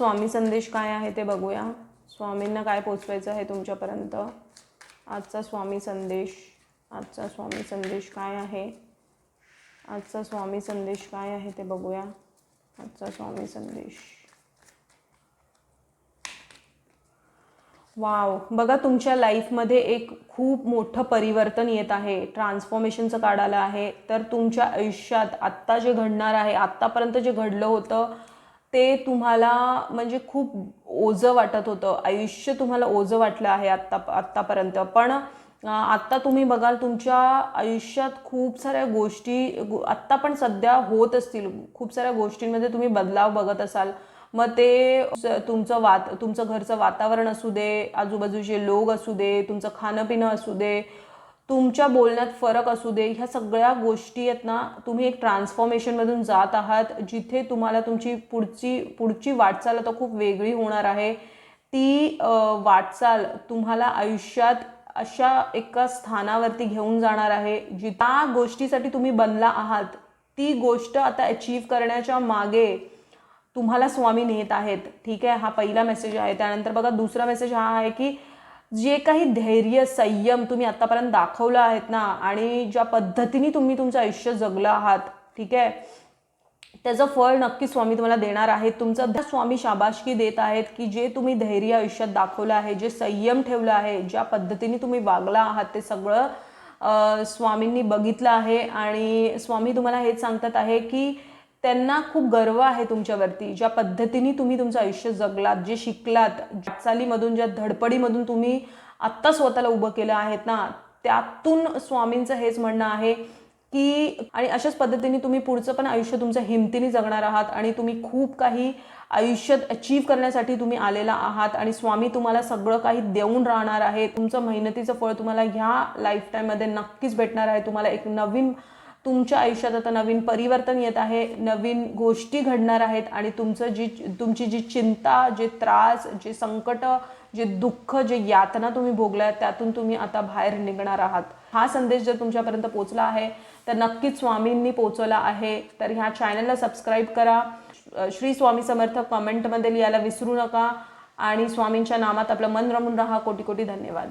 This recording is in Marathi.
स्वामी संदेश काय आहे ते बघूया. स्वामींना काय पोचवायचं आहे तुमच्यापर्यंत. आजचा स्वामी संदेश, आजचा स्वामी संदेश काय आहे, आजचा स्वामी संदेश काय आहे ते बघूया. आजचा स्वामी संदेश. वाव, बघा तुमच्या लाईफमध्ये एक खूप मोठं परिवर्तन येत आहे, ट्रान्सफॉर्मेशनचं कार्ड आलं आहे. तर तुमच्या आयुष्यात आत्ता जे घडणार आहे, आत्तापर्यंत जे घडलं होतं ते तुम्हाला म्हणजे खूप ओझं वाटत होतं, आयुष्य तुम्हाला ओझं वाटलं आहे आत्तापर्यंत. पण आत्ता तुम्ही बघाल तुमच्या आयुष्यात खूप साऱ्या गोष्टी आत्ता पण सध्या होत असतील, खूप साऱ्या गोष्टींमध्ये तुम्ही बदलाव बघत असाल. मग ते तुमचं घरचं वातावरण असू दे, आजूबाजूचे लोक असू दे, तुमचं खाणं पिणं असू दे, तुमच्या बोलण्यात फरक असू दे, ह्या सगळ्या गोष्टी आहेत ना, तुम्ही एक ट्रान्सफॉर्मेशनमधून जात आहात, जिथे तुम्हाला तुमची पुढची वाटचाल आता खूप वेगळी होणार आहे. ती वाटचाल तुम्हाला आयुष्यात अशा एका स्थानावरती घेऊन जाणार आहे, त्या गोष्टीसाठी तुम्ही बनला आहात. ती गोष्ट आता अचीव करण्याच्या मागे तुम्हाला स्वामी नेत आहेत. ठीक आहे, हा पहिला मेसेज आहे. त्यानंतर बघा दुसरा मेसेज हा आहे की जे काही धैर्य संयम तुम्ही आतापर्यंत दाखवलं आहेत ना, आणि ज्या पद्धतीने तुम्ही तुमचं आयुष्य जगलं आहात, ठीक आहे, त्याचं फळ नक्की स्वामी तुम्हाला देणार आहेत. तुमचं स्वामी शाबासकी देत आहेत की जे तुम्ही धैर्य आयुष्यात दाखवलं आहे, जे संयम ठेवलं आहे, ज्या पद्धतीने तुम्ही वागला आहात, ते सगळं स्वामींनी बघितलं आहे. आणि स्वामी तुम्हाला हेच सांगतात आहे की त्यांना खूप गर्व आहे तुमच्यावरती, ज्या पद्धतीने तुम्ही तुमचं आयुष्य जगलात, जे शिकलात, वाटचालीमधून, ज्या धडपडीमधून तुम्ही आत्ता स्वतःला उभं केलं आहेत ना, त्यातून स्वामींचं हेच म्हणणं आहे की आणि अशाच पद्धतीने तुम्ही पुढचं पण आयुष्य तुमचं हिमतीने जगणार आहात आणि तुम्ही खूप काही आयुष्यात अचीव करण्यासाठी तुम्ही आलेला आहात आणि स्वामी तुम्हाला सगळं काही देऊन राहणार आहे. तुमचं मेहनतीचं फळ तुम्हाला ह्या लाईफ टाईममध्ये नक्कीच भेटणार आहे. तुम्हाला एक नवीन तुमच्या आयुष्यात आता नवीन परिवर्तन येत आहे, नवीन गोष्टी घडणार आहेत आणि तुमची जी चिंता, जे त्रास, जे संकट, जे दुःख, जे यातना तुम्ही भोगलात त्यातून तुम्ही आता बाहेर निघणार आहात. हा संदेश जर तुमच्यापर्यंत पोहोचला आहे तर नक्कीच स्वामींनी पोहोचवला आहे. तर ह्या चॅनलला सबस्क्राईब करा, श्री स्वामी समर्थ कमेंटमध्ये लिहायला विसरू नका आणि स्वामींच्या नामात आपलं मन रमून राहा. कोटी कोटी धन्यवाद.